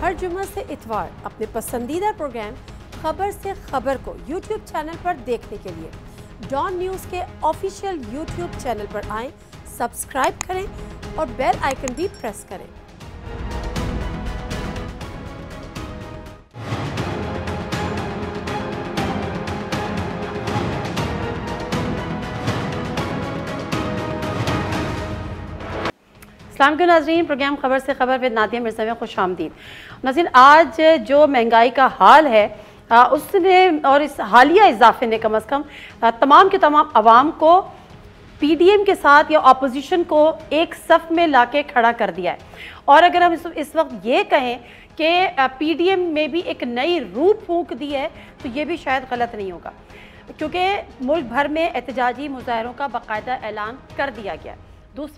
हर जुम्मे से इतवार अपने पसंदीदा प्रोग्राम खबर से खबर को यूट्यूब चैनल पर देखने के लिए डॉन न्यूज़ के ऑफिशियल यूट्यूब चैनल पर आएं, सब्सक्राइब करें और बेल आइकन भी प्रेस करें। अस्सलाम वालेकुम नाज़रीन, प्रोग्राम खबर से खबर विद नादिया मिर्ज़ा में खुश आमदीद। नाज़रीन, आज जो महंगाई का हाल है उसने और इस हालिया इजाफे ने कम अज़ कम तमाम के तमाम आवाम को पीडीएम के साथ या अपोजिशन को एक सफ़ में लाके खड़ा कर दिया है। और अगर हम इस वक्त ये कहें कि पीडीएम में भी एक नई रूह फूंक दी है तो ये भी शायद गलत नहीं होगा, क्योंकि मुल्क भर में एहतजाजी मुजाहरों का बाकायदा ऐलान कर दिया गया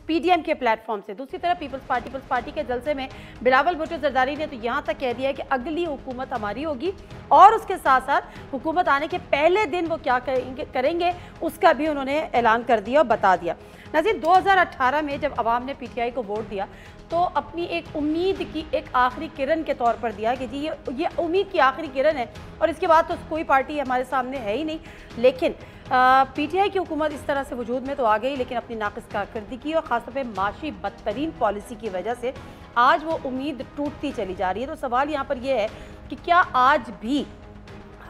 पीडीएम के प्लेटफॉर्म से। दूसरी तरफ पीपल्स पार्टी के जलसे में बिलावल भुट्टो जरदारी ने तो यहाँ तक कह दिया है कि अगली हुकूमत हमारी होगी और उसके साथ साथ हुकूमत आने के पहले दिन वो क्या करेंगे उसका भी उन्होंने ऐलान कर दिया और बता दिया। नाज़रीन, 2018 में जब अवाम ने पीटीआई को वोट दिया तो अपनी एक उम्मीद की एक आखिरी किरण के तौर पर दिया कि जी ये उम्मीद की आखिरी किरण है और इसके बाद तो कोई पार्टी हमारे सामने है ही नहीं। लेकिन पीटीआई की हुकूमत इस तरह से वजूद में तो आ गई, लेकिन अपनी नाक़िस कारकर्दगी और ख़ासतौर पर माशी बदतरीन पॉलिसी की वजह से आज वो उम्मीद टूटती चली जा रही है। तो सवाल यहाँ पर यह है कि क्या आज भी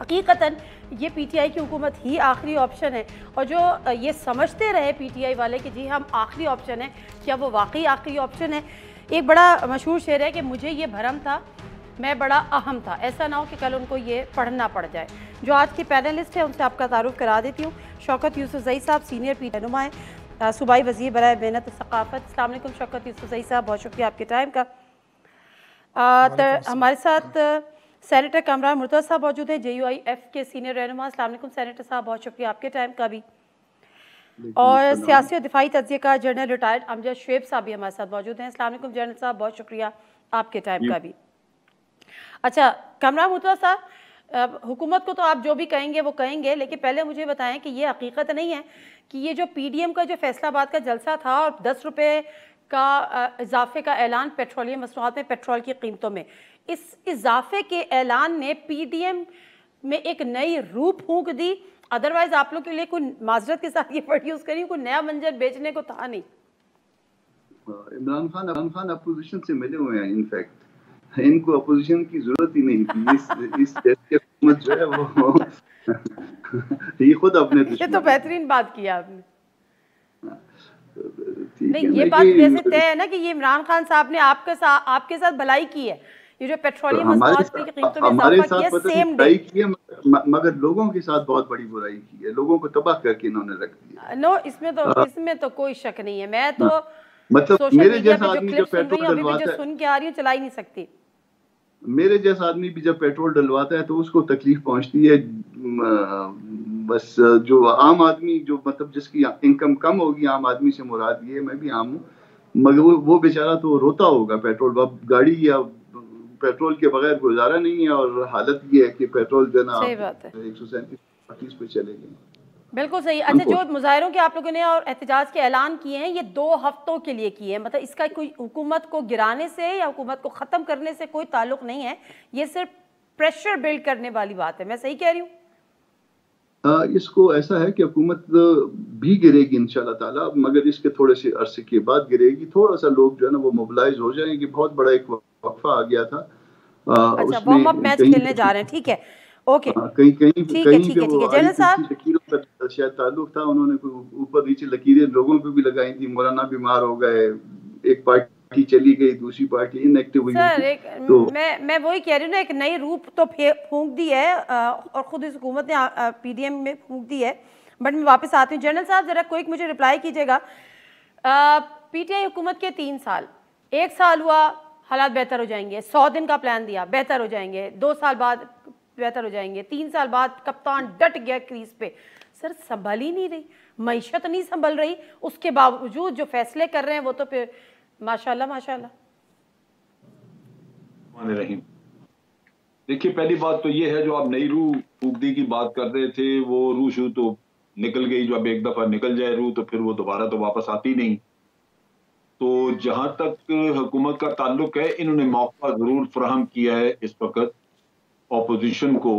हकीकतन ये पीटीआई की हुकूमत ही आखिरी ऑप्शन है, और जो ये समझते रहे पीटीआई वाले कि जी हम आखिरी ऑप्शन है, क्या वो वाकई आखिरी ऑप्शन है? एक बड़ा मशहूर शेर है कि मुझे ये भरम था, मैं बड़ा अहम था। ऐसा ना हो कि कल उनको ये पढ़ना पड़ जाए। जो आज की पैनलिस्ट है उनसे आपका तारुफ करा देती हूँ। शौकत यूसुफ़ज़ई साहब सीनियर पी रहनुमा हैं, सूबाई वज़ीर बराए मेहनत सक़ाफ़त। अस्सलाम वालेकुम शौकत यूसुफ़ज़ई साहब, बहुत शुक्रिया आपके टाइम का। हमारे साथ सेनेटर कामरान मुर्तज़ा साहब मौजूद हैं, JUIF के सीनियर रहनुमा। अस्सलाम वालेकुम सेनेटर साहब, बहुत शुक्रिया आपके टाइम का भी। और सियासी और दिफाई तज्ज़िये का जनरल रिटायर्ड अमजद शुएब साहब भी हमारे साथ मौजूद हैं। अस्सलाम वालेकुम जनरल साहब, बहुत शुक्रिया आपके टाइम का भी। अच्छा कामरान मुर्तज़ा साहब, हुकूमत को तो आप जो भी कहेंगे वो कहेंगे, लेकिन पहले मुझे बताएं कि ये हकीकत नहीं है कि ये जो पीडीएम का जो फैसलाबाद का जलसा था और 10 रुपये का इजाफे का ऐलान पेट्रोलियम मसनूआत में पेट्रोल की कीमतों में, इस इजाफे के ऐलान ने पीडीएम में एक नई रूह फूंक दी। अदरवाइज आप लोग के लिए कोई माजरत के साथ ये वर्ड यूज़ करिए, कोई नया मंजर बेचने को था नहीं। इमरान खान अपोजिशन से मिले हुए हैं, इनफैक्ट इनको अपोजिशन की जरूरत ही नहीं थी। इस हुकूमत जो है वो ये खुद अपने ये तो बेहतरीन बात किया आपने। नहीं, है ये बात वैसे तय है ना कि ये इमरान खान साहब ने आपके साथ भलाई की है। ये जो पेट्रोलियम मसनूआत की कीमतों में इजाफा किया, सेम डे की है, मगर लोगों के साथ बहुत बड़ी बुराई की है, लोगों को तबाह करके इन्होंने रख दिया। नो, इसमें तो कोई शक नहीं है। मैं तो मतलब मेरे जैसा आदमी जब पेट्रोल डलवाता है, सुन के आ रही हूँ, चला ही नहीं सकती। मेरे जैसा आदमी भी जब पेट्रोल डलवाता है तो उसको तकलीफ पहुंचती है। बस जो आम आदमी, जो मतलब जिसकी इनकम कम होगी, आम आदमी से मुराद ये, मैं भी आम हूँ, मगर वो बेचारा तो रोता होगा। पेट्रोल गाड़ी या पेट्रोल के बगैर गुजारा नहीं है, और हालत ये है कि पेट्रोल जो ना 137 पे चले गए। बिल्कुल सही। अच्छा, जो मुजाहिरों के आप लोगों ने और एहतजाज के ऐलान किए हैं, ये 2 हफ्तों के लिए किए हैं, मतलब इसका कोई हुकूमत को गिराने से या हुकूमत को ख़त्म करने से कोई ताल्लुक नहीं है, ये सिर्फ प्रेशर बिल्ड करने वाली बात है। मैं सही कह रही हूँ? इसको ऐसा है कि हुकूमत भी गिरेगी इंशाल्लाह ताला, मगर इसके थोड़े से अरसे के बाद गिरेगी। थोड़ा सा लोग जो है ना वो मोबिलाइज हो जाएंगे। बहुत बड़ा एक वक्फा आ गया था। अच्छा, वार्म अप मैच खेलने जा रहे हैं, ठीक है, ओके, कहीं जनरल साहब लकीरों का शायद ताल्लुक था, उन्होंने ऊपर नीचे लकीरें लोगों पे भी लगाई थी। मौलाना बीमार हो गए, एक पार्टी चली गई, दूसरी पार्टी इनएक्टिव हुई। सर तो मैं वही कह रही हूँ ना, एक नई रूप तो फूंक दी है और खुद इस हुकूमत ने पीडीएम में फूंक दी है। बट मैं वापस आती हूँ। जनरल साहब जरा क्विक मुझे रिप्लाई कीजिएगा। पीटीआई हुकूमत के 3 साल, 1 साल हुआ हालात बेहतर हो जाएंगे, 100 दिन का प्लान दिया बेहतर हो जाएंगे, 2 साल बाद बेहतर हो जाएंगे, 3 साल बाद कप्तान डट गया क्रीज पे। सर संभल ही नहीं रही, मईशत नहीं संभल रही, उसके बावजूद जो फैसले कर रहे हैं वो तो फिर माशाल्लाह माशाल्लाह। देखिए, पहली बात तो ये है, जो आप नई रूह फूंकने की बात कर रहे थे, वो रूह शू तो निकल गई। जो अब एक दफा निकल जाए रूह तो फिर वो दोबारा तो वापस आती नहीं। तो जहां तक हुकूमत का ताल्लुक है, इन्होंने मौका जरूर फराहम किया है इस वक्त ऑपोजिशन को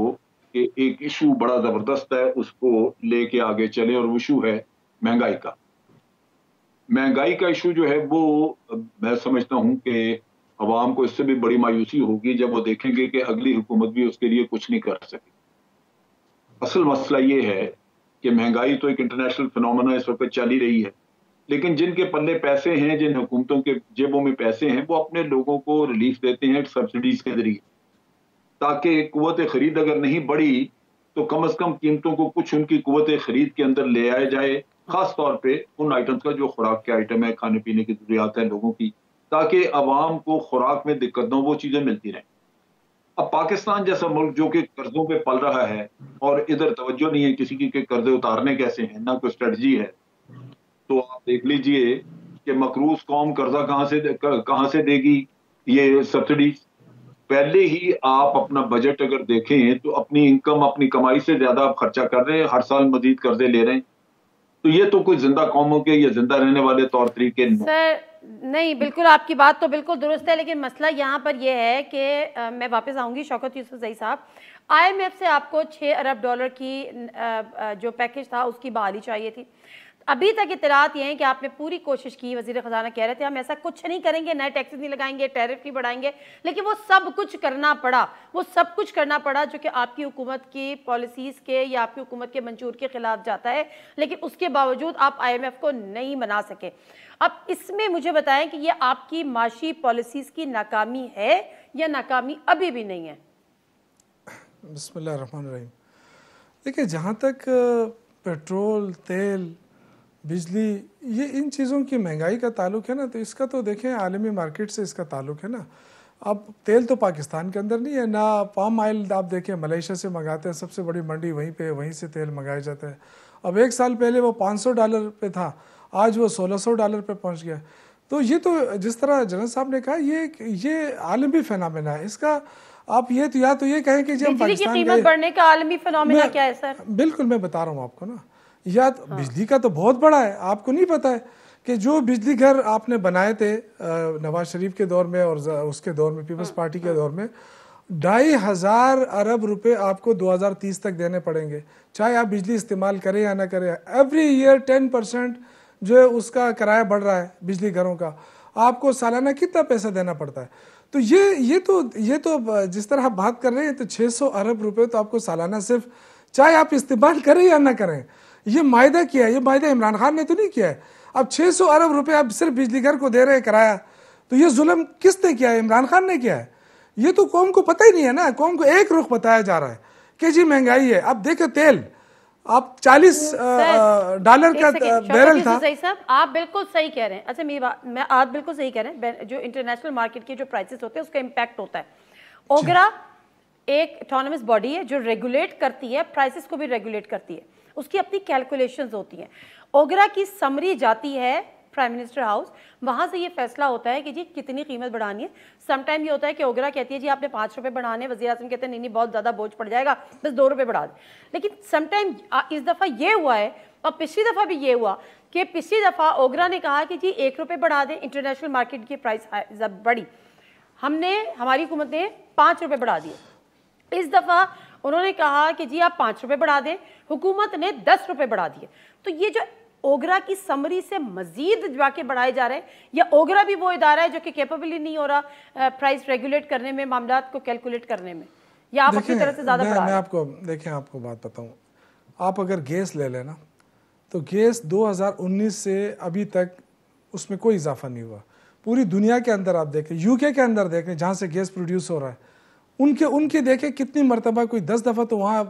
कि एक इशू बड़ा जबरदस्त है उसको लेके आगे चले, और वो इशू है महंगाई का। महंगाई का इशू जो है वो मैं समझता हूं कि अवाम को इससे भी बड़ी मायूसी होगी जब वो देखेंगे कि अगली हुकूमत भी उसके लिए कुछ नहीं कर सकी। असल मसला ये है कि महंगाई तो एक इंटरनेशनल फिनोमेना इस वक्त चल ही रही है, लेकिन जिनके पल्ले पैसे हैं, जिन हुकूमतों के जेबों में पैसे हैं, वो अपने लोगों को रिलीफ देते हैं सब्सिडीज के जरिए, ताकि कुव्वत खरीद अगर नहीं बढ़ी तो कम से कम कीमतों को कुछ उनकी कुव्वत खरीद के अंदर ले आया जाए, खास तौर पे उन आइटम्स का जो खुराक के आइटम है, खाने पीने की जरूरियात है लोगों की, ताकि अवाम को खुराक में दिक्कत न हो, वो चीजें मिलती रहें। अब पाकिस्तान जैसा मुल्क जो कि कर्जों पे पल रहा है और इधर तवज्जो नहीं है किसी की के कर्जे उतारने कैसे हैं, ना कोई स्ट्रेटजी है, तो आप देख लीजिए कि मकरूज कौम कर्जा कहां से देगी ये सब्सिडी। पहले ही आप अपना बजट अगर देखें तो अपनी इनकम, अपनी कमाई से ज्यादा आप खर्चा कर रहे हैं, हर साल मजीद कर्जे ले रहे हैं, तो ये तो कोई जिंदा कौमों के या जिंदा रहने वाले तौर तरीके नहीं। सर नहीं, बिल्कुल आपकी बात तो बिल्कुल दुरुस्त है, लेकिन मसला यहाँ पर यह है कि मैं वापस आऊँगी शौकत यूसुफजई साहब, IMF से आपको 6 अरब डॉलर की जो पैकेज था उसकी बहाली चाहिए थी। अभी तक इतलात ये हैं कि आपने पूरी कोशिश की, वज़ीर ख़जाना कह रहे थे हम ऐसा कुछ नहीं करेंगे, नए टैक्सेस नहीं लगाएंगे, टैरिफ नहीं बढ़ाएंगे, लेकिन वो सब कुछ करना पड़ा जो कि आपकी हुकूमत की पॉलिसीज़ के या आपकी हुकूमत के मंशूर के खिलाफ जाता है, लेकिन उसके बावजूद आप IMF को नहीं मना सके। अब इसमें मुझे बताएं कि ये आपकी माशी पॉलिसीज़ की नाकामी है या नाकामी अभी भी नहीं है? बिस्मिल्लाहिर्रहमानिर्रहीम। देखिए, जहाँ तक पेट्रोल, तेल, बिजली, ये इन चीज़ों की महंगाई का ताल्लुक है ना, तो इसका तो देखें आलमी मार्केट से इसका ताल्लुक है ना। अब तेल तो पाकिस्तान के अंदर नहीं है ना, पाम ऑयल आप देखें मलेशिया से मंगाते हैं, सबसे बड़ी मंडी वहीं पे, वहीं से तेल मंगाया जाता है। अब 1 साल पहले वो $500 पे था, आज वो $1600 पे पहुंच गया। तो ये तो जिस तरह जनरल साहब ने कहा, ये आलमी फिनोमेना है। इसका आप ये कहें कि जब पाकिस्तान की कीमत बढ़ने का आलमी फिनोमेना क्या है सर? बिल्कुल मैं बता रहा हूँ आपको ना, या हाँ। बिजली का तो बहुत बड़ा है, आपको नहीं पता है कि जो बिजली घर आपने बनाए थे नवाज शरीफ के दौर में और उसके दौर में पीपल्स पार्टी के दौर में, 2,500 अरब रुपए आपको 2030 तक देने पड़ेंगे, चाहे आप बिजली इस्तेमाल करें या ना करें। एवरी ईयर 10% जो है उसका किराया बढ़ रहा है बिजली घरों का, आपको सालाना कितना पैसा देना पड़ता है। तो ये तो जिस तरह आप बात कर रहे हैं, तो 600 अरब रुपए तो आपको सालाना, सिर्फ चाहे आप इस्तेमाल करें या ना करें। ये मायदा किया है, ये मायदा इमरान खान ने तो नहीं किया है। अब 600 अरब रुपए आप सिर्फ बिजली घर को दे रहे हैं किराया, तो ये जुल्म किसने किया है? इमरान खान ने किया है। ये तो कौम को पता ही नहीं है ना, कौम को एक रुख बताया जा रहा है कि जी महंगाई है। अब देखो तेल, आप $40 का बैरल था। सही साहब, आप बिल्कुल सही कह रहे हैं। अच्छा मेरी बात, आप बिल्कुल सही कह रहे हैं, जो इंटरनेशनल मार्केट के जो प्राइसेस होते हैं उसका इम्पैक्ट होता है। ओगरा एक ऑटोनमस बॉडी है जो रेगुलेट करती है, प्राइसेस को भी रेगुलेट करती है, उसकी अपनी कैलकुलेशंस होती हैं। ओगरा की समरी जाती है प्राइम मिनिस्टर हाउस, वहाँ से ये फैसला होता है कि जी कितनी कीमत बढ़ानी है। समटाइम ये होता है कि ओगरा कहती है जी आपने 5 रुपये बढ़ाने, वज़ीर आज़म कहते हैं नहीं बहुत ज़्यादा बोझ पड़ जाएगा, बस 2 रुपये बढ़ा दें। लेकिन समटाइम इस दफ़ा ये हुआ है, और पिछली दफ़ा भी ये हुआ कि पिछली दफ़ा ओगरा ने कहा कि जी 1 रुपये बढ़ा दें, इंटरनेशनल मार्केट की प्राइस बढ़ी, हमारी हुकूमत ने 5 रुपये बढ़ा दिए। इस दफ़ा उन्होंने कहा कि जी आप 5 रुपये बढ़ा दें, हुकूमत ने 10 रुपये बढ़ा दिए। तो ये जो ओगरा की समरी से मजीद जाके बढ़ाए जा रहे हैं, या ओगरा भी वो इदारा है जो कि कैपेबल ही नहीं हो रहा प्राइस रेगुलेट करने में, मामलात को कैलकुलेट करने में, या आप अपनी तरफ से ज़्यादा बढ़ा रहे हैं? आपको बात बताऊं, आप अगर गैस ले लेना तो गैस 2019 से अभी तक उसमें कोई इजाफा नहीं हुआ। पूरी दुनिया के अंदर आप देखें, UK के अंदर देखें जहाँ से गैस प्रोड्यूस हो रहा है, उनके देखे कितनी मरतबा, कोई 10 दफा तो वहाँ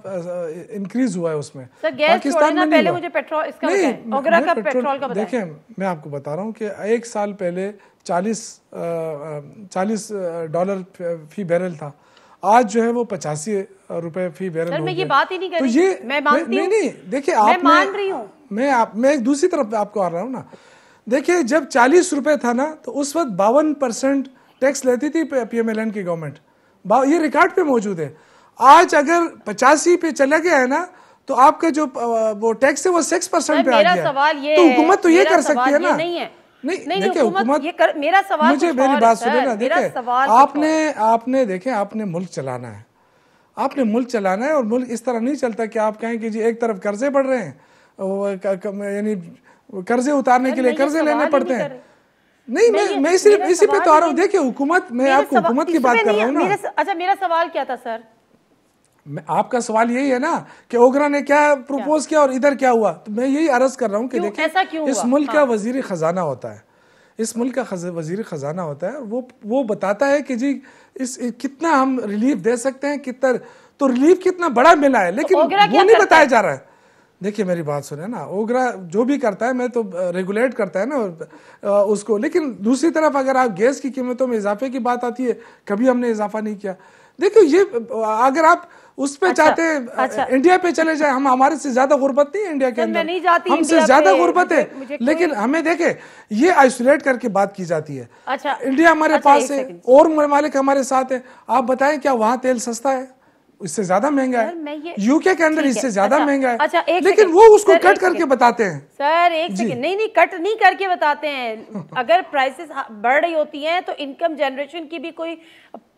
इंक्रीज हुआ है उसमें। पाकिस्तान में पहले मुझे पेट्रोल इसका नहीं, ओगरा का पेट्रोल का बताएं। देखें, मैं आपको बता रहा हूँ कि 1 साल पहले 40 डॉलर फी बैरल था, आज जो है वो 85 रुपए फी बैरल। मैं ये बात ही नहीं कर रही, तो ये मैं मानती हूं। नहीं, देखिए मैं मान रही हूँ, मैं एक दूसरी तरफ आपको आ रहा हूँ ना। देखिए, जब 40 रुपए था ना, तो उस वक्त 52% टैक्स लेती थी PMLN की गवर्नमेंट, ये रिकॉर्ड पे मौजूद है। आज अगर 85 पे चला गया है ना, तो आपका जो वो टैक्स है वो 6% पे आ गया। सवाल ये तो हुकूमत तो ये कर सकती है ना। नहीं है नहीं देखिए हुकूमत, मेरा सवाल मुझे मेरी बात सुने ना, देखिए आपने देखें आपने मुल्क चलाना है, आपने मुल्क चलाना है, और मुल्क इस तरह नहीं चलता कि आप कहें कि जी एक तरफ कर्जे बढ़ रहे हैं, यानी कर्जे उतारने के लिए कर्जे लेने पड़ते हैं। नहीं, मैं इसी पे तो आ रहा हूँ। देखिए हुकूमत, मैं आपको हुकूमत की बात कर रहा हूँ ना। अच्छा मेरा सवाल क्या था सर? आपका सवाल यही है ना कि ओगरा ने क्या प्रपोज किया और इधर क्या हुआ, तो मैं यही अर्ज कर रहा हूँ कि देखिए इस मुल्क का वजीर खजाना होता है, इस मुल्क का वजीर खजाना होता है, वो बताता है कि जी कितना हम रिलीफ दे सकते हैं, कितना, तो रिलीफ कितना बड़ा मिला है, लेकिन वो नहीं बताया जा रहा है। देखिए मेरी बात सुने ना, ओगरा जो भी करता है मैं तो रेगुलेट करता है ना उसको, लेकिन दूसरी तरफ अगर आप गैस की कीमतों में इजाफे की बात आती है, कभी हमने इजाफा नहीं किया। देखो ये अगर आप उस पे चाहते हैं इंडिया पे चले जाए, हम हमारे से ज्यादा गुर्बत नहीं है इंडिया के अंदर, हमसे ज्यादा गुर्बत है, लेकिन हमें देखे ये आइसोलेट करके बात की जाती है। इंडिया हमारे पास है और ममालिक हमारे साथ है, आप बताएं क्या वहां तेल सस्ता है? इससे ज्यादा महंगा है, यूके के अंदर इससे ज्यादा महंगा है, लेकिन वो उसको कट करके बताते हैं। सर एक सेकंड, नहीं कट नहीं करके बताते हैं। अगर प्राइसेस बढ़ रही होती हैं तो इनकम जनरेशन की भी कोई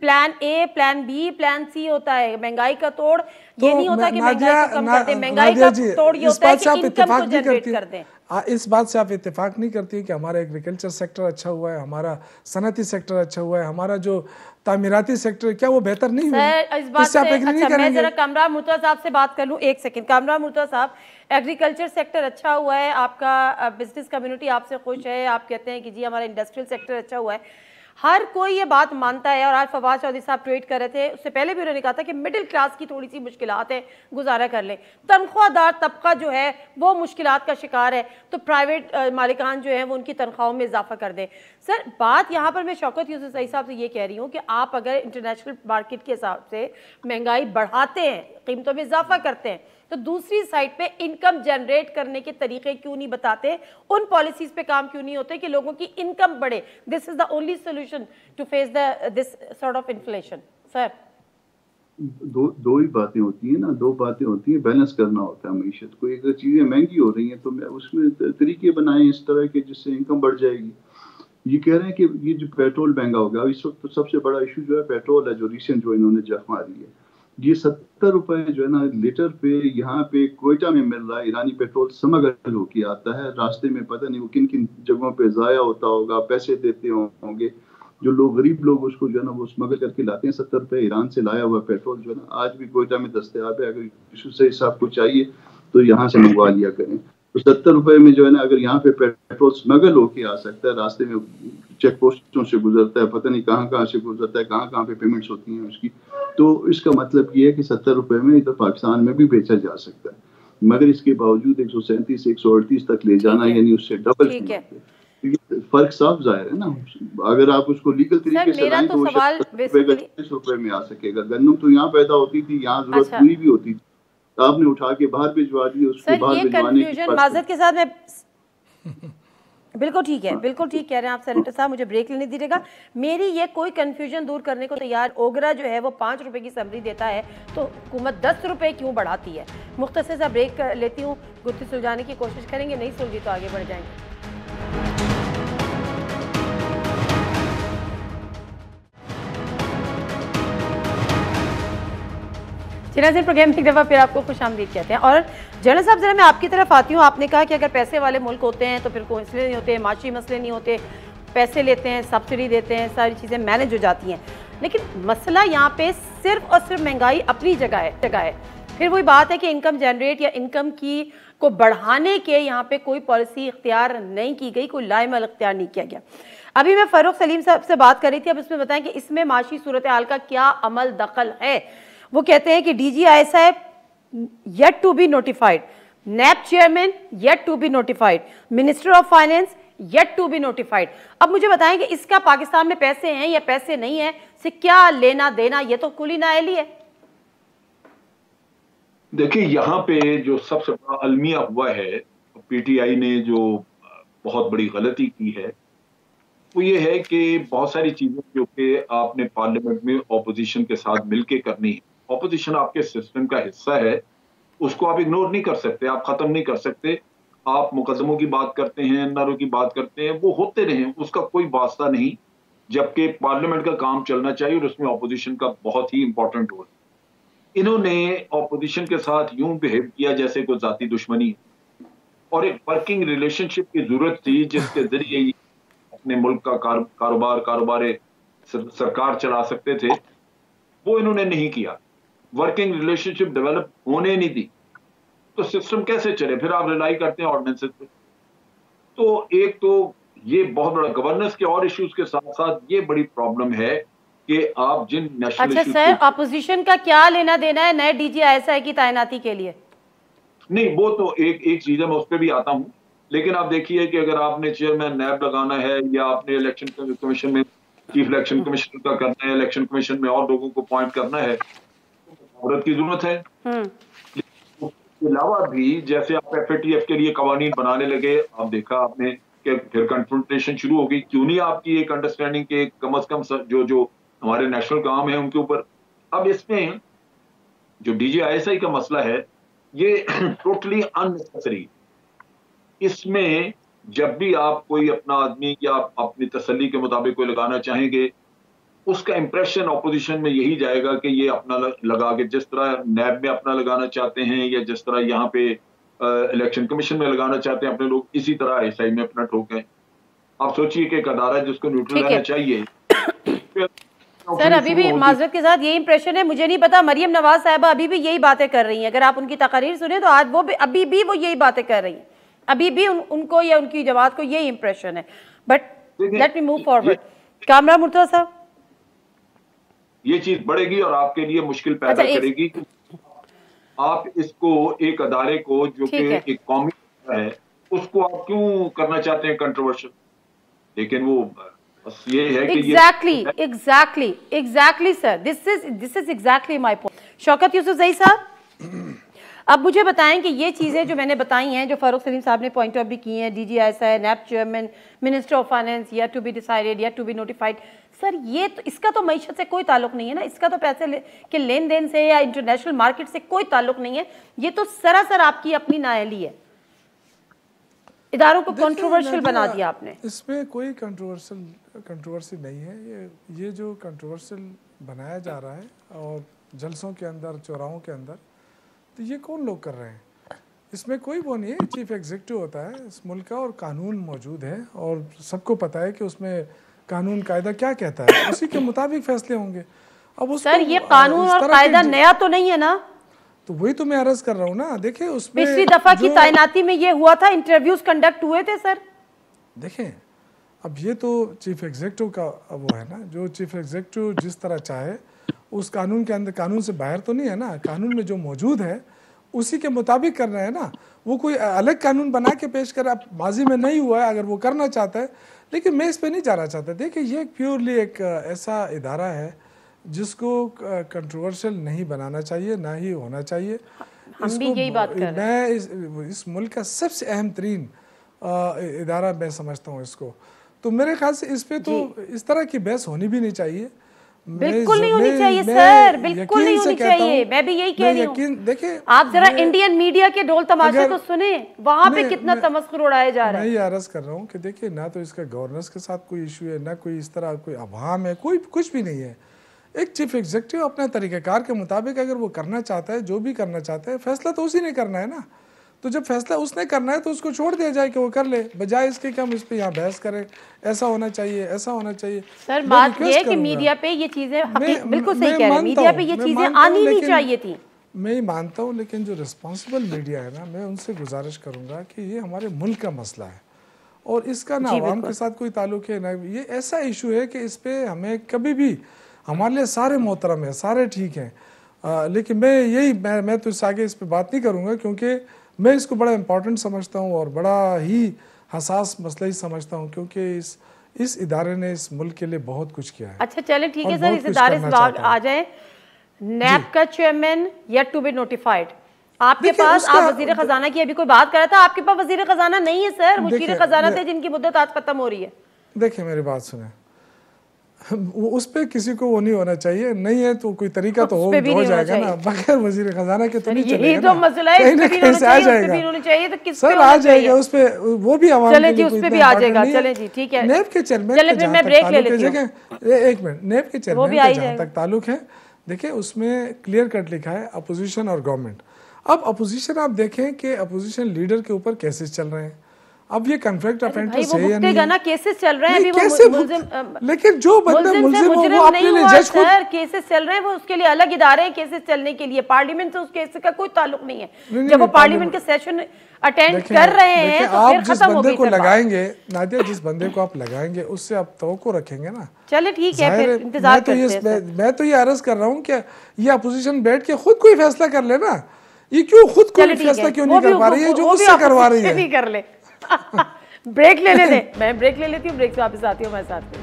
plan A, plan B, plan C होता है। महंगाई का तोड़ ये नहीं होता कि महंगाई को कम कर दें, महंगाई का तोड़ ये होता है कि इनकम को जनरेट कर दें। इस बात से आप इत्तेफाक नहीं करती कि हमारा एग्रीकल्चर सेक्टर अच्छा हुआ है, हमारा सनती सेक्टर अच्छा हुआ है, हमारा जो तामीराती सेक्टर क्या वो बेहतर नहीं हुआ? इस बात से अच्छा मैं जरा कामरान मुर्तज़ा साहब से बात कर लूं, एक सेकंड। कामरान मुर्तज़ा साहब, एग्रीकल्चर सेक्टर अच्छा हुआ है, आपका बिजनेस कम्युनिटी आपसे खुश है, आप कहते हैं कि जी हमारा इंडस्ट्रियल सेक्टर अच्छा हुआ है, हर कोई ये बात मानता है। और आज फवाद चौधरी साहब ट्वीट कर रहे थे, उससे पहले भी उन्होंने कहा था कि मिडिल क्लास की थोड़ी सी मुश्किलात है, गुजारा कर लें। तनख्वाहदार तबका जो है वो मुश्किलात का शिकार है, तो प्राइवेट मालिकान जो है वो उनकी तनख्वाहों में इजाफा कर दें। सर बात यहाँ पर मैं शौकत यूसुफ़ज़ई साहब से ये कह रही हूँ कि आप अगर इंटरनेशनल मार्केट के हिसाब से महंगाई बढ़ाते हैं, कीमतों में इजाफा करते हैं, तो दूसरी साइड पे इनकम जनरेट करने के तरीके क्यों नहीं बताते? उन पॉलिसीज पे काम क्यों नहीं होते कि लोगों की इनकम बढ़े? This is the only solution to face this sort of inflation. Sir दो ही बातें होती हैं ना, दो बातें होती हैं, बैलेंस करना होता है मईशत को। अगर चीजें महंगी हो रही हैं तो उसमें तरीके बनाएं इस तरह के जिससे इनकम बढ़ जाएगी। ये कह रहे हैं कि ये जो पेट्रोल महंगा हो गया, इस वक्त तो सबसे बड़ा इशू जो है पेट्रोल है, जो रिसेंट जो इन्होंने जख मारी है। ये 70 रुपए जो है ना लीटर पे यहाँ पे कोयटा में मिल रहा है। ईरानी पेट्रोल स्मगल होके आता है, रास्ते में पता नहीं वो किन किन जगहों पे जाया होता होगा, पैसे देते होंगे जो लोग, गरीब लोग उसको जो है ना वो स्मगल करके लाते हैं। 70 रुपए ईरान से लाया हुआ पेट्रोल जो है ना आज भी कोयटा में दस्तयाब है। अगर यूसुफ़ज़ई साहब को चाहिए तो यहाँ से मंगवा लिया करें। तो 70 रुपए में जो है ना अगर यहाँ पे पेट्रोल स्मगल होके आ सकता है, रास्ते में चेक पोस्टों से गुजरता है, पता नहीं कहाँ से गुजरता है, कहाँ पे पेमेंट्स होती हैं उसकी, तो इसका मतलब ये है कि 70 रुपए में इधर पाकिस्तान में भी बेचा जा सकता है। मगर इसके बावजूद 137 138 तक ले जाना यानी उससे डबल फर्क साफ जाहिर है ना। अगर आप उसको लीगल तरीके से लाएं तो 40 रुपए में आ सकेगा। गन्नम तो यहाँ पैदा होती थी, यहाँ जरूरत पूरी भी होती थी, आपने उठा के बाहर भिजवा दी, उसके बाद भिजवाने की माजरत के साथ मैं बिल्कुल ठीक है, बिल्कुल ठीक कह रहे हैं आप सेनेटर साहब, मुझे ब्रेक लेने दीजिएगा। मेरी ये कोई कंफ्यूजन दूर करने को तैयार। ओगरा जो है वो 5 रुपए की समरी देता है तो हुकूमत 10 रुपए क्यों बढ़ाती है? मुख्तसर सा ब्रेक लेती हूँ, गुत्थी सुलझाने की कोशिश करेंगे, नहीं सुलझी तो आगे बढ़ जाएंगे। नाज़रीन प्रोग्राम एक दफ़ा फिर आपको खुशामदीद कहते हैं। और जनरल साहब ज़रा मैं आपकी तरफ आती हूँ। आपने कहा कि अगर पैसे वाले मुल्क होते हैं तो फिर कोई मसले नहीं होते, माशी मसले नहीं होते, पैसे लेते हैं, सब्सिडी देते हैं, सारी चीज़ें मैनेज हो जाती हैं। लेकिन मसला यहाँ पे सिर्फ और सिर्फ महंगाई अपनी जगह है। फिर वही बात है कि इनकम जनरेट या इनकम की को बढ़ाने के यहाँ पे कोई पॉलिसी इख्तियार नहीं की गई, कोई लाइमल इख्तियार नहीं किया गया। अभी मैं फ़ारूक सलीम साहब से बात कर रही थी, अब इसमें बताएं कि इसमें माशी सूरत हाल का क्या अमल दखल है। वो कहते हैं कि DGI साहब yet to be notified, NAB chairman yet to be notified, minister of finance yet to be notified. अब मुझे बताएं कि इसका पाकिस्तान में पैसे हैं या पैसे नहीं है से क्या लेना देना? ये तो कुली नाअहली है। देखिए यहाँ पे जो सबसे बड़ा अलमिया हुआ है, PTI ने जो बहुत बड़ी गलती की है वो ये है कि बहुत सारी चीजें जो कि आपने पार्लियामेंट में ऑपोजिशन के साथ मिलके करनी है, ऑपोजिशन आपके सिस्टम का हिस्सा है, उसको आप इग्नोर नहीं कर सकते, आप खत्म नहीं कर सकते। आप मुकदमों की बात करते हैं, एनआरओ की बात करते हैं, वो होते रहे, उसका कोई वास्ता नहीं, जबकि पार्लियामेंट का काम चलना चाहिए और उसमें ऑपोजिशन का बहुत ही इंपॉर्टेंट रोल। इन्होंने ऑपोजिशन के साथ यूं बिहेव किया जैसे कोई जाती दुश्मनी है, और एक वर्किंग रिलेशनशिप की जरूरत थी जिसके जरिए अपने मुल्क का कारोबार सरकार चला सकते थे, वो इन्होंने नहीं किया। वर्किंग रिलेशनशिप डेवलप होने नहीं दी, तो सिस्टम कैसे चले? फिर आप रिलाई करते हैं ऑर्डिनेंसेस पे। तो एक तो ये बहुत बड़ा गवर्नेंस के और इश्यूज के साथ साथ ये बड़ी प्रॉब्लम है कि आप जिन नेशनल अच्छा सर, अपोजिशन का क्या लेना देना है नए DGISI की तैनाती के लिए? नहीं, वो तो एक चीज है, मैं उस पर भी आता हूं, लेकिन आप देखिए कि अगर आपने चेयरमैन नैब लगाना है या आपने इलेक्शन कमीशन में चीफ इलेक्शन कमिश्नर का करना है, इलेक्शन कमीशन में और लोगों को अपॉइंट करना है, औरत की जरूरत है। उसके अलावा भी जैसे आप FATF के लिए कवानीन बनाने लगे, आप देखा आपने कि फिर कंफ्रंटेशन शुरू हो गई। क्यों नहीं आपकी एक अंडरस्टैंडिंग के कम अज कम जो हमारे नेशनल काम है उनके ऊपर। अब इसमें जो DGISI का मसला है ये टोटली अननेसेसरी। इसमें जब भी आप कोई अपना आदमी या आप अपनी तसल्ली के मुताबिक कोई लगाना चाहेंगे, उसका इंप्रेशन ऑपोजिशन में यही जाएगा कि ये अपना लगा के, जिस तरह नैब में अपना लगाना चाहते हैं या जिस तरह यहाँ पे इलेक्शन कमीशन में लगाना चाहते हैं अपने लोग, इसी तरह ISI में अपना ठोकें। आप सोचिए कि एक अदारा है जिसको न्यूट्रल रहना चाहिए। सर अभी भी माजरत के साथ यही इंप्रेशन है, मुझे नहीं पता, मरियम नवाज साहबा अभी भी यही बातें कर रही हैं। अगर आप उनकी तकरीर सुने तो आज वो भी अभी भी वो यही बातें कर रही हैं, अभी भी उनको या उनकी जमात को यही इंप्रेशन है। But let me move forward. Kamran Murtaza साहब, ये चीज बढ़ेगी और आपके लिए मुश्किल पैदा करेगी। आप इसको एक अदारे को जो कि एक कौमी है उसको आप क्यों करना चाहते हैं कंट्रोवर्शियल? लेकिन वो बस ये है कि exactly sir, this is exactly my point. Shaukat Yousafzai साहब, अब मुझे बताएं कि ये चीज़ें जो मैंने बताई हैं, जो फारूक सलीम साहब ने पॉइंट आउट भी की हैं, DGISI, NAB chairman, minister of finance, या टू बी डिसाइडेड या टू बी नोटिफाइड, सर ये तो इसका तो मईशत से कोई ताल्लुक नहीं है ना, इसका तो पैसे के लेन देन से या इंटरनेशनल मार्केट से कोई ताल्लुक नहीं है। ये तो सरासर आपकी अपनी नाअहली है, इदारों को कंट्रोवर्शियल बना दिया आपने। इसमें कोई कंट्रोवर्सी नहीं है। ये जो कंट्रोवर्शियल बनाया जा रहा है और जलसों के अंदर, चौराहों के अंदर, तो ये कौन लोग कर रहे हैं? इसमें कोई वो नहीं है। चीफ एग्जीक्यूटिव होता है इस मुल्क का और कानून मौजूद है और सबको पता है कि उसमें कानून कायदा क्या कहता है, उसी के मुताबिक फैसले होंगे। अब सर ये कानून और कायदा नया तो नहीं है ना? तो वही तो मैं अर्ज कर रहा हूँ ना। देखिए उसमें पिछली दफा की तैनाती में ये हुआ था, इंटरव्यूज कंडक्ट हुए थे सर। देखें अब ये तो चीफ एग्जीक्यूटिव का वो है ना, जो चीफ एग्जीक्यूटिव जिस तरह चाहे उस कानून के अंदर, कानून से बाहर तो नहीं है ना, कानून में जो मौजूद है उसी के मुताबिक करना है ना। वो कोई अलग कानून बना के पेश कर, अब माजी में नहीं हुआ है, अगर वो करना चाहता है, लेकिन मैं इस पे नहीं जाना चाहता। देखिए ये प्योरली एक ऐसा इदारा है जिसको कंट्रोवर्शियल नहीं बनाना चाहिए, ना ही होना चाहिए। हम भी यही बात कर रहे हैं। मैं इस मुल्क का सबसे अहम तरीन इदारा मैं समझता हूँ इसको। तो मेरे ख्याल से इस पे तो इस तरह की बहस होनी भी नहीं चाहिए। बिल्कुल नहीं होनी चाहिए सर, बिल्कुल नहीं होनी चाहिए। मैं भी यही कह रही हूँ। देखिए आप जरा इंडियन मीडिया के ढोल तमाशे तो सुने, वहां पे कितना तमस्खुर उड़ाया जा रहा है। मैं ये अर्ज कर रहा हूँ कि देखिए ना तो इसका गवर्नेंस के साथ कोई इशू है, ना कोई इस तरह कोई अवाम है, कोई कुछ भी नहीं है। एक चीफ एग्जीक्यूटिव अपने तरीक़ेकार के मुताबिक अगर वो करना चाहता है, जो भी करना चाहता है, फैसला तो उसी ने करना है ना। तो जब फैसला उसने करना है तो उसको छोड़ दिया जाए कि वो कर ले, बजाय इसके कि हम इस पे यहाँ बहस करें, ऐसा होना चाहिए, ऐसा होना चाहिए। सर बात ये है कि मीडिया पे ये चीजें, बिल्कुल सही कह रहे हैं, मीडिया पे ये चीजें आनी नहीं चाहिए थी। मैं ही मानता हूँ, लेकिन जो रिस्पॉन्सिबल मीडिया है ना, मैं उनसे गुजारिश करूँगा कि ये हमारे मुल्क का मसला है और इसका ना आवाम के साथ कोई ताल्लुक है ना, ये ऐसा इशू है कि इस पर हमें कभी भी, हमारे लिए सारे मोहतरम है, सारे ठीक हैं, लेकिन मैं तो इस आगे इस पर बात नहीं करूँगा क्योंकि मैं इसको बड़ा इम्पोर्टेंट समझता हूँ और बड़ा ही हसास मसला ही समझता हूँ, क्योंकि इस इदारे ने इस मुल्क के लिए बहुत कुछ किया है। अच्छा चलें ठीक है सर, इस इदारे से आ जाए। नैब का chairman yet to be notified, आपके पास, आप वजीर खजाना की अभी कोई बात कर रहा था, आपके पास वजीर खजाना नहीं है सर, मुशीर खजाना थे जिनकी मुद्दत आज खत्म हो रही है। देखिए मेरी बात सुने, उस पे किसी को वो नहीं होना चाहिए, नहीं है तो कोई तरीका तो हो जाएगा ना, बगैर वजीर खजाना के तो नहीं चलेगा तो मसला है, कहीं ना कहीं से आ जाएगा सर, आ जाएगा उस पे, वो भी आवाम चले जी, उस पे भी आ जाएगा। चले जी, ठीक है। नेब के चेयरमैन के जहां तक ताल्लुक है, एक मिनट, नेब के चेयरमैन के जहां तक ताल्लुक है, देखिए उसमें क्लियर कट लिखा है अपोजिशन और गवर्नमेंट। अब अपोजिशन आप देखें कि अपोजिशन लीडर के ऊपर केसेस चल रहे हैं, अब ये कॉन्फ्लिक्ट ऑफ इंटरेस्ट है या नहीं, ना केसेस चल रहे हैं अभी, कैसे लेकिन जो बंदा मुल्जिम हो वो अपने लिए जज खुद, सर केसेस चल रहे हैं, वो उसके लिए अलग इदारे हैं केसेस चलने के लिए, पार्लियामेंट से उस केस का कोई ताल्लुक नहीं है। जब वो पार्लियामेंट के सेशन अटेंड कर रहे हैं तो आप जिस बंदे को लगाएंगे नादिया, जिस बंदे को आप लगाएंगे उससे आप तवक्को रखेंगे ना। चले ठीक है, फिर इंतजार करते हैं। मैं तो ये अर्ज कर रहा हूँ कि ये अपोजिशन बैठ के खुद कोई फैसला कर ले ना, ये क्यों खुद कोई फैसला क्यों नहीं कर पा रही है जो उससे करवा रही है। कर ले ब्रेक ले लेते, मैं ब्रेक ले लेती हूँ, ब्रेक से वापस आती हूँ हमारे साथ में।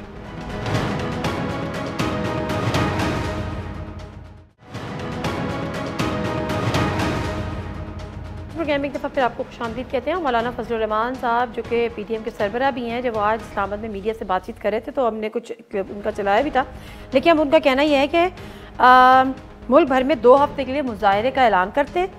प्रोग्राम एक दफ़ा फिर आपको खुशामदीद कहते हैं। मौलाना फजलुर रहमान साहब जो कि पीटीएम के सरबराह भी हैं, जब वो आज इस्लामाबाद में मीडिया से बातचीत कर रहे थे तो हमने कुछ उनका चलाया भी था, लेकिन अब उनका कहना यह है कि मुल्क भर में 2 हफ्ते के लिए मुजाहरे का ऐलान करते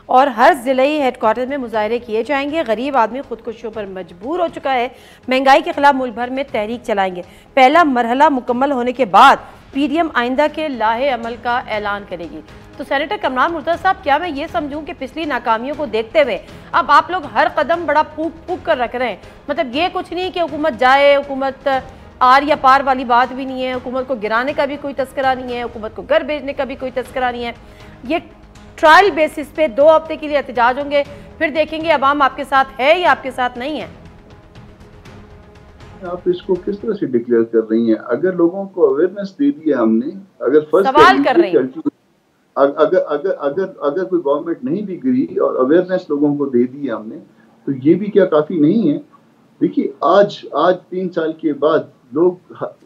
और हर ज़िले हेडक्वार्टर में मुजाहरे किए जाएंगे। गरीब आदमी खुदकुशियों पर मजबूर हो चुका है, महंगाई के खिलाफ मुल्क भर में तहरीक चलाएंगे। पहला मरहला मुकम्मल होने के बाद पीडीएम आइंदा के लाहे अमल का ऐलान करेगी। तो सेनेटर कमरान मुर्तज़ा साहब, क्या मैं ये समझूं कि पिछली नाकामियों को देखते हुए अब आप लोग हर कदम बड़ा फूक फूक कर रख रहे हैं? मतलब ये कुछ नहीं कि हुकूमत जाए, हुकूमत आर या पार वाली बात भी नहीं है, हुकूमत को गिराने का भी कोई तस्करा नहीं है, हुकूमत को घर भेजने का भी कोई तस्करा नहीं है, ये ट्रायल बेसिस पे 2 हफ्ते के लिए एहतजाज होंगे, फिर देखेंगे अवाम आपके साथ है या आपके साथ नहीं है। आप इसको किस तरह से डिक्लेयर कर रही हैं? अगर लोगों को अवेयरनेस दे दी है हमने, अगर फर्स्ट सवाल कर रही हैं, अगर कोई गवर्नमेंट नहीं भी गिरी और अवेयरनेस लोगों को दे दी है हमने, तो ये भी क्या काफी नहीं है? देखिए आज 3 साल के बाद लोग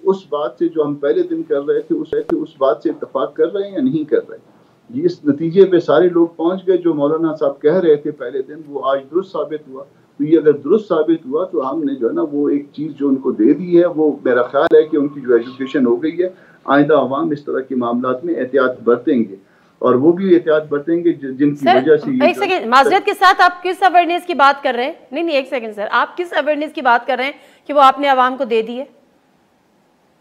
उस बात से जो हम पहले दिन कर रहे थे उस बात से इत्तेफाक कर रहे हैं या नहीं कर रहे हैं? इस नतीजे पे सारे लोग पहुंच गए। जो मौलाना साहब कह रहे थे पहले दिन, वो आज दुरुस्त साबित हुआ। तो ये अगर दुरुस्त साबित हुआ तो हमने जो है ना वो एक चीज जो उनको दे दी है, वो मेरा ख्याल है कि उनकी जो एजुकेशन हो गई है। आइंदा अवाम इस तरह के मामलात में एहतियात बरतेंगे और वो भी एहतियात बरतेंगे जिनकी वजह से। एक सेकंड, माजरत के साथ आप किस अवेयरनेस की बात कर रहे हैं? नहीं एक सेकंड सर, आप किस अवेयरनेस की बात कर रहे हैं कि वो आपने अवाम को दे दी है?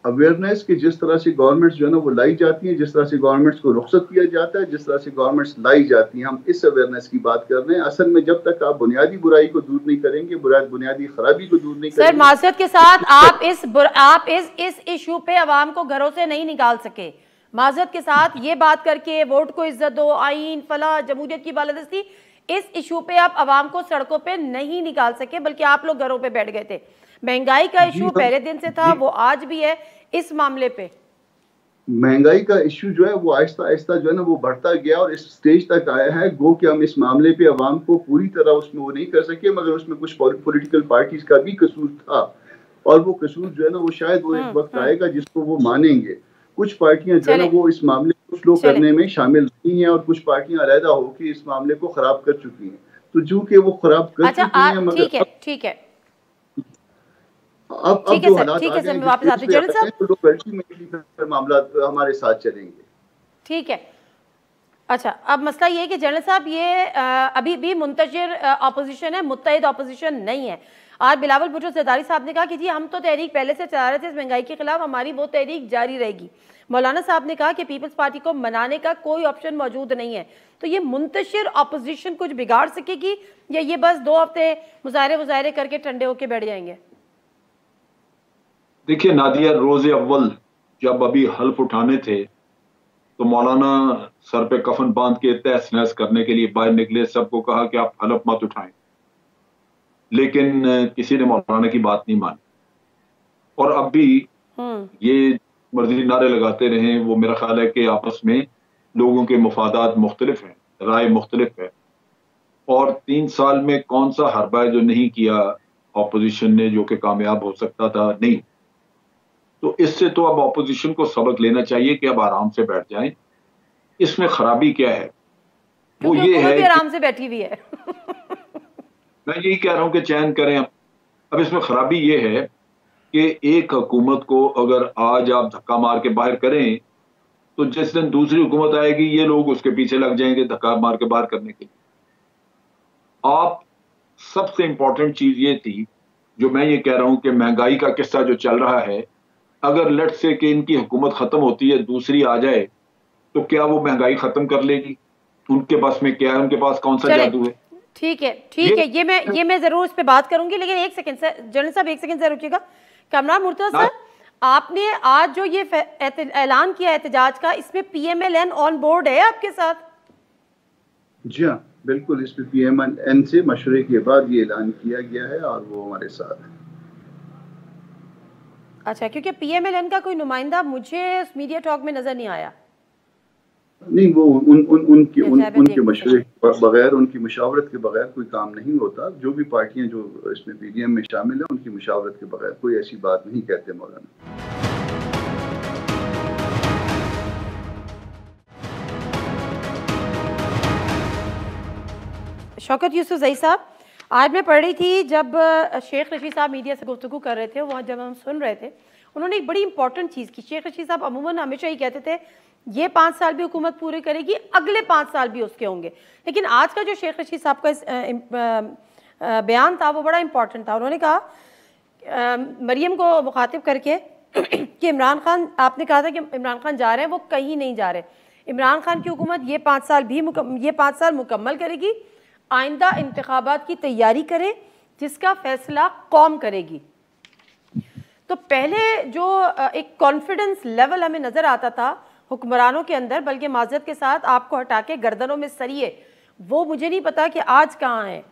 अवेयरनेस की जिस तरह से गवर्नमेंट्स जो है ना वो लाई जाती है, जिस तरह से गवर्नमेंट्स को रुख्सत किया जाता है, जिस तरह से गवर्नमेंट्स लाई जाती हैं, हम इस अवेयरनेस की बात कर रहे हैं। असल में जब तक आप बुनियादी बुराई को दूर नहीं करेंगे, बुनियादी खराबी को दूर नहीं करेंगे। सर माजरत के साथ आप इस इशू पे अवाम को घरों से नहीं निकाल सके। माजरत के साथ ये बात करके वोट को इज्जत दो, आईन फला, जमहूरियत की बालादस्ती, इस इशू पे आप अवाम को सड़कों पे नहीं निकाल सके, बल्कि आप लोग घरों पे बैठ गए थे। महंगाई का इशू पहले दिन से था, वो आज भी है। इस मामले पे महंगाई का इशू जो है वो आहिस्ता आहिस्ता जो है ना वो बढ़ता गया और इस स्टेज तक आया है। गो कि हम इस मामले पे अवाम को पूरी तरह उसमें वो नहीं कर सके, मगर उसमें कुछ पॉलिटिकल पार्टीज का भी कसूर था और वो कसूर जो है ना वो शायद वो एक वक्त आएगा जिसको वो मानेंगे। कुछ पार्टियां जो है ना वो इस मामले को स्लो करने में शामिल नहीं है और कुछ पार्टियां अलहदा होकर इस मामले को खराब कर चुकी हैं। तो जो कि वो खराब कर चुकी हैं, मगर ठीक है अब जो हालात आ गए वापस आते हैं तो लोग अल्टीमेटली मामला हमारे साथ चलेंगे। ठीक है, अच्छा अब मसला ये है कि जनरल साहब ये अभी भी मुंतशिर अपोजिशन है, मुत्तहिद अपोजिशन नहीं है। आज बिलावल भुट्टो ज़रदारी साहब ने कहा कि जी हम तो तहरीक पहले से चला रहे थे इस महंगाई के खिलाफ, हमारी वो तहरीक जारी रहेगी। मौलाना साहब ने कहा कि पीपल्स पार्टी को मनाने का कोई ऑप्शन मौजूद नहीं है। तो ये मुंतशिर अपोजिशन कुछ बिगाड़ सकेगी या ये बस 2 हफ्ते मुजाहरे करके ठंडे होके बैठ जाएंगे? देखिए नादिया, रोज़े अव्वल जब अभी हल्फ उठाने थे तो मौलाना सर पे कफन बांध के तहस नहस करने के लिए बाहर निकले, सबको कहा कि आप हल्फ मत उठाएं, लेकिन किसी ने मौलाना की बात नहीं मानी और अब भी ये मर्जी नारे लगाते रहे। वो मेरा ख्याल है कि आपस में लोगों के मुफादात मुख्तलिफ हैं, राय मुख्तलिफ है और 3 साल में कौन सा हरबा जो नहीं किया ऑपोजिशन ने जो कि कामयाब हो सकता था, नहीं। तो इससे तो अब ऑपोजिशन को सबक लेना चाहिए कि अब आराम से बैठ जाएं। इसमें खराबी क्या है? वो ये है कि आराम से बैठी हुई है मैं यही कह रहा हूं कि चैन करें। अब इसमें खराबी ये है कि एक हुकूमत को अगर आज आप धक्का मार के बाहर करें तो जिस दिन दूसरी हुकूमत आएगी ये लोग उसके पीछे लग जाएंगे धक्का मार के बाहर करने के लिए। आप सबसे इंपॉर्टेंट चीज ये थी जो मैं ये कह रहा हूं कि महंगाई का किस्सा जो चल रहा है, अगर लेट से कि इनकी हुकूमत खत्म होती है दूसरी आ जाए तो क्या वो महंगाई खत्म कर लेगी? उनके पास में क्या है, उनके पास कौन सा जादू है? ठीक है, ठीक है, ये मैं जरूर इस पे बात करूंगी, लेकिन एक सेकंड सर, जनरल साहब एक सेकंड सर रुकिएगा। कामरान मुर्तजा सर, आपने आज जो ये ऐलान किया एहतजाज का, इसमें PMLN ऑन बोर्ड है आपके साथ? जी हाँ, बिल्कुल, इस पे PMLN से मशवरे के बाद ये ऐलान किया गया है और वो हमारे साथ है। अच्छा, क्योंकि PMLN का कोई नुमाइंदा मुझे उस मीडिया टॉक में नजर नहीं आया। नहीं, वो उनके मशवरे बगैर, उनकी मुशावरत के बगैर कोई काम नहीं होता। जो भी पार्टियां जो इसमें PDM में शामिल है, उनकी मुशावरत के बगैर कोई ऐसी बात नहीं कहते मौलाना। शौकत यूसुफजई साहब, आज मैं पढ़ रही थी जब शेख रशीद साहब मीडिया से गुफ्तगू कर रहे थे, वहाँ जब हम सुन रहे थे, उन्होंने एक बड़ी इंपॉर्टेंट चीज़ की। शेख रशीद साहब अमूमन हमेशा ही कहते थे ये 5 साल भी हुकूमत पूरी करेगी, अगले 5 साल भी उसके होंगे, लेकिन आज का जो शेख रशीद साहब का बयान था वो बड़ा इंपॉर्टेंट था। उन्होंने कहा मरियम को मुखातिब करके कि इमरान खान, आपने कहा था कि इमरान खान जा रहे हैं, वो कहीं नहीं जा रहे। इमरान खान की हुकूमत ये 5 साल मुकम्मल करेगी, आइंदा इंतखाबात की तैयारी करे जिसका फैसला कौम करेगी। तो पहले जो एक कॉन्फिडेंस लेवल हमें नजर आता था हुक्मरानों के अंदर, बल्कि माजरत के साथ आपको हटा के गर्दनों में सरिये, वो मुझे नहीं पता कि आज कहाँ है।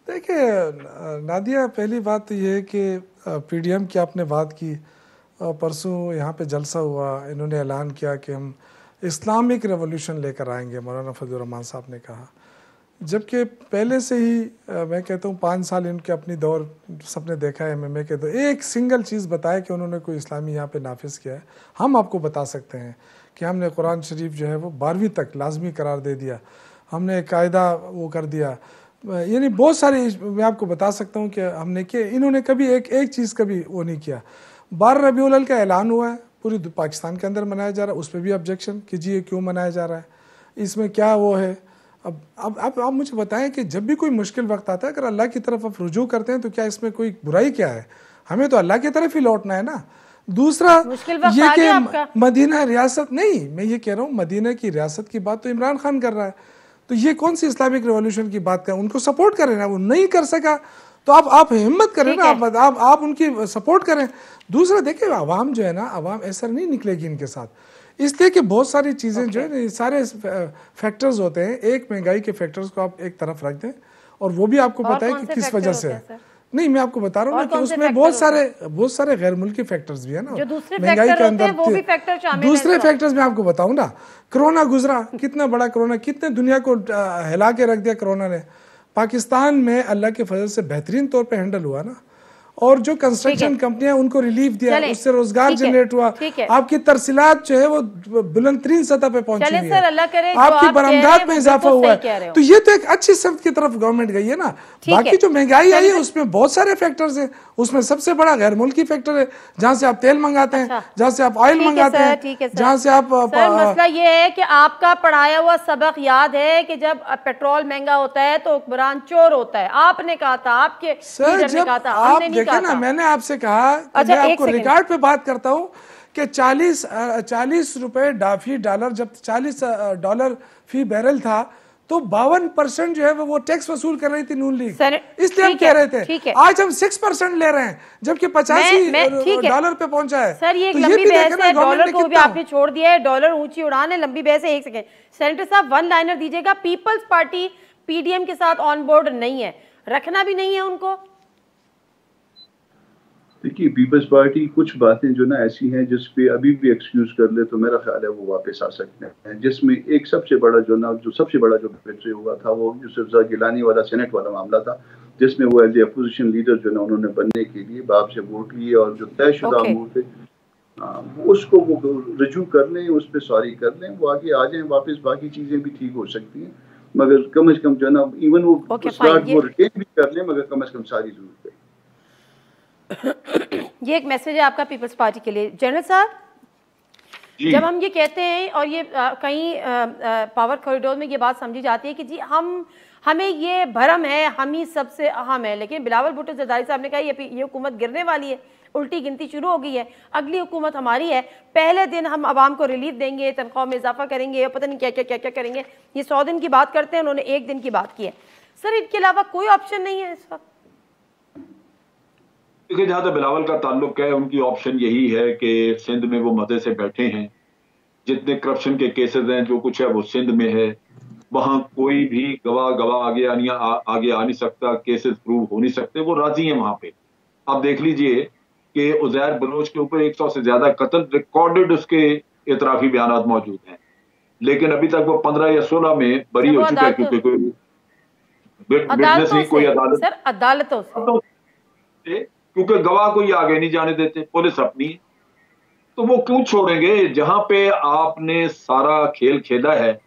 देखिए नादिया, पहली बात तो ये है कि PDM की आपने बात की, परसों यहाँ पे जलसा हुआ, इन्होंने ऐलान किया कि हम इस्लामिक रेवोल्यूशन लेकर आएंगे, मौलाना फजल रहमान साहब ने कहा, जबकि पहले से ही मैं कहता हूँ 5 साल इनके अपनी दौर सबने देखा है MMA के, तो एक सिंगल चीज़ बताया कि उन्होंने कोई इस्लामी यहाँ पे नाफिज किया है। हम आपको बता सकते हैं कि हमने कुरान शरीफ जो है वो 12वीं तक लाजमी करार दे दिया, हमने कायदा वो कर दिया, यानी बहुत सारे मैं आपको बता सकता हूँ कि हमने किए। इन्होंने कभी एक चीज़ कभी वो नहीं किया। 12 रबीउल अव्वल का ऐलान हुआ है, पूरी पाकिस्तान के अंदर मनाया जा रहा है, उस पर भी ऑब्जेक्शन कि जी ये क्यों मनाया जा रहा है, इसमें क्या वो है। अब आप मुझे बताएं कि जब भी कोई मुश्किल वक्त आता है, अगर अल्लाह की तरफ आप रुजू करते हैं तो क्या इसमें कोई बुराई क्या है? हमें तो अल्लाह की तरफ ही लौटना है ना। दूसरा ये कि मदीना रियासत नहीं, मैं ये कह रहा हूँ मदीना की रियासत की बात तो इमरान खान कर रहा है, तो ये कौन सी इस्लामिक रेवोल्यूशन की बात करें? उनको सपोर्ट करें ना, वो नहीं कर सका तो आप हिम्मत करें ना, आप उनकी सपोर्ट करें। दूसरा देखिए, आवाम जो है ना, आवाम ऐसा नहीं निकलेगी इनके साथ, इसलिए कि बहुत सारी चीज़ें जो है ना, सारे फैक्टर्स होते हैं। एक महंगाई के फैक्टर्स को आप एक तरफ रख दें, और वो भी आपको पता है कि किस वजह से है। नहीं, मैं आपको बता रहा हूँ कि उसमें बहुत सारे गैर मुल्की फैक्टर्स भी है ना महंगाई के अंदर। दूसरे फैक्टर्स मैं आपको बताऊँ ना, कोरोना गुजरा, कितना बड़ा कोरोना, कितने दुनिया को हिला के रख दिया कोरोना ने। पाकिस्तान में अल्लाह के फजल से बेहतरीन तौर पे हैंडल हुआ ना, और जो कंस्ट्रक्शन कंपनियां उनको रिलीफ दिया, उससे रोजगार जनरेट हुआ, आपकी तरसीलात जो है वो बुलंदतरीन सतह पे पहुंची हुई है, आपकी बरामदात में इजाफा हुआ है। तो ये तो एक अच्छी सिमत की तरफ गवर्नमेंट गई है ना। बाकी जो महंगाई आई है उसमें बहुत सारे फैक्टर्स हैं, उसमें सबसे बड़ा गैर मुल्की फैक्टर है, जहाँ से आप तेल मंगाते हैं, जहाँ से आप ऑयल मंगाते हैं, जहाँ से आप। मसला ये है कि आपका पढ़ाया हुआ सबक याद है कि जब पेट्रोल महंगा होता है तो हुक्मरान चोर होता है, आपने कहा था, आपके लीडर ने कहा था, हमने नहीं कहा था। मैंने आपसे कहा, मैं आपको रिकॉर्ड पे बात करता हूँ कि 40 रुपए $40 जब $40 फी बैरल था तो 52% जो है वो टैक्स वसूल कर रही थी नून लीग, इसलिए हम कह रहे थे। आज हम 6% ले रहे हैं, जबकि $85 पे पहुंचा है। सर ये एक लंबी बहस है, डॉलर को भी आपने छोड़ दिया है, डॉलर ऊंची उड़ान है, लंबी बहस है। एक सेकंड सेनेटर साहब, वन लाइनर दीजिएगा। पीपल्स पार्टी PDM के साथ ऑन बोर्ड नहीं है, रखना भी नहीं है उनको। देखिए, पीपल्स पार्टी कुछ बातें जो ना ऐसी हैं जिस पे अभी भी एक्सक्यूज कर ले तो मेरा ख्याल है वो वापस आ सकते हैं, जिसमें एक सबसे बड़ा जो बेट्रे हुआ था वो यूसुफजई गिलानी वाला सेनेट वाला मामला था, जिसमें वो एज ए अपोजिशन लीडर जो ना उन्होंने बनने के लिए बाप से वोट लिए और जो तयशुदा अमूर थे उसको वो रजू कर लें, उस पर सॉरी कर लें, वो आगे आ जाएं वापस, बाकी चीज़ें भी ठीक हो सकती हैं। मगर कम अज कम जो है ना, इवन वो स्टार्ट वो रिटेन भी कर ले, मगर कम अज कम सारी जरूर करें। ये एक मैसेज है आपका पीपल्स पार्टी के लिए। जनरल साहब, जब हम ये कहते हैं और ये कहीं पावर कॉरिडोर में ये बात समझी जाती है कि जी हमें ये भरम है, हम ही सबसे अहम है, लेकिन बिलावल भुट्टो जरदारी साहब ने कहा ये हुकूमत गिरने वाली है, उल्टी गिनती शुरू हो गई है, अगली हुकूमत हमारी है, पहले दिन हम आवाम को रिलीफ देंगे, तनख्वाह में इजाफा करेंगे, पता नहीं क्या क्या क्या क्या करेंगे। ये 100 दिन की बात करते हैं, उन्होंने 1 दिन की बात की है। सर, इनके अलावा कोई ऑप्शन नहीं है इस वक्त? देखिए, जहाँ तक बिलावल का ताल्लुक है, उनकी ऑप्शन यही है कि सिंध में वो मजे से बैठे हैं, जितने करप्शन के केसेस हैं, जो कुछ है वो सिंध में है, वहां कोई भी गवाह आगे आ नहीं सकता, केसेस प्रूव हो नहीं सकते, वो राजी हैं वहां पे। आप देख लीजिए कि उज़ैर बलोच के ऊपर 100 से ज्यादा कत्ल रिकॉर्डेड उसके एतराफी बयान मौजूद हैं, लेकिन अभी तक वो 15 या 16 में बरी हो चुका है, क्योंकि कोई विटनेस नहीं, कोई अदालतों से, क्योंकि गवाह को ये आगे नहीं जाने देते, पुलिस अपनी, तो वो क्यों छोड़ेंगे? जहां पे आपने सारा खेल खेला है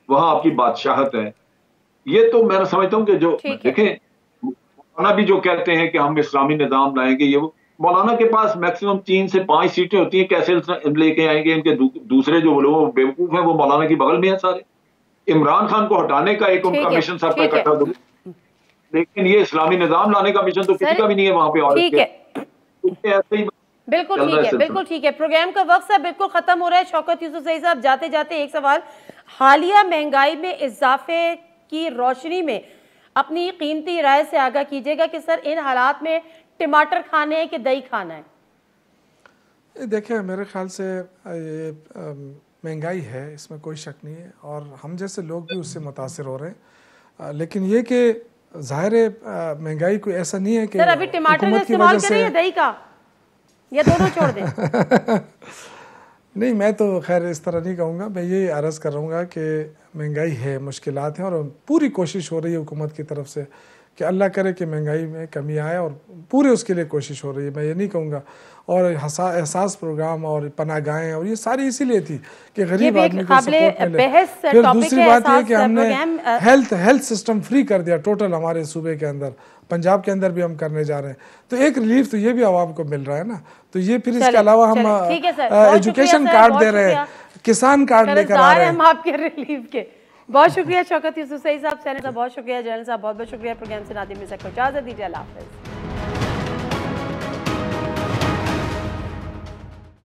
वहां आपकी बादशाहत है। ये तो मैं समझता हूं कि जो देखें, मौलाना भी जो कहते हैं कि हम इस्लामी निजाम लाएंगे, ये वो मौलाना के पास मैक्सिमम 3 से 5 सीटें होती हैं, कैसे लेके आएंगे? इनके दूसरे जो लोग बेवकूफ हैं वो मौलाना की बगल में है सारे। इमरान खान को हटाने का एक उनका मिशन सबका इकट्ठा, लेकिन ये इस्लामी निजाम लाने का मिशन तो किसी का भी नहीं है वहां पे। और ऐसे ही बिल्कुल ठीक है, बिल्कुल ठीक है। प्रोग्राम का वक्त साहब बिल्कुल खत्म हो रहा है। शौकत यूसुफ सईद साहब, जाते जाते एक सवाल, हालिया महंगाई में इजाफे की रोशनी में अपनी कीमती राय से आगाह कीजिएगा कि सर इन हालात में टमाटर खाने हैं कि दही खाना है? देखिए, मेरे ख्याल से ये महंगाई है, इसमें कोई शक नहीं है, और हम जैसे लोग भी उससे मुतासिर हो रहे हैं, लेकिन ये कि जाहिर है महंगाई कोई ऐसा नहीं है कि सर अभी टमाटर का इस्तेमाल करें या दही का, या दोनों छोड़ दें? नहीं, मैं तो खैर इस तरह नहीं कहूँगा। मैं ये अर्ज़ कर रहूँगा कि महंगाई है, मुश्किलात हैं, और पूरी कोशिश हो रही है हुकूमत की तरफ से कि अल्लाह करे कि महंगाई में कमी आए, और पूरे उसके लिए कोशिश हो रही है। मैं ये नहीं कहूँगा। और एहसास प्रोग्राम और पनाहगाहें और ये सारी इसीलिए थी कि गरीब आदमी को सपोर्ट मिले। फिर दूसरी बात ये कि हमने हेल्थ सिस्टम फ्री कर दिया टोटल हमारे सूबे के अंदर, पंजाब के अंदर भी हम करने जा रहे हैं, तो एक रिलीफ तो ये भी आवाम को मिल रहा है ना। तो ये फिर इसके अलावा हम एजुकेशन कार्ड दे रहे हैं, किसान कार्ड लेकर आ रहे हैं हम आपके रिलीफ के। बहुत शुक्रिया शौकत यूसुफ सईद साहब, सैनी साहब बहुत शुक्रिया, जनरल साहब बहुत बहुत शुक्रिया। प्रोग्राम से नादिम मिर्जा को इजाजत दीजिए, अल्लाह हाफ़िज़।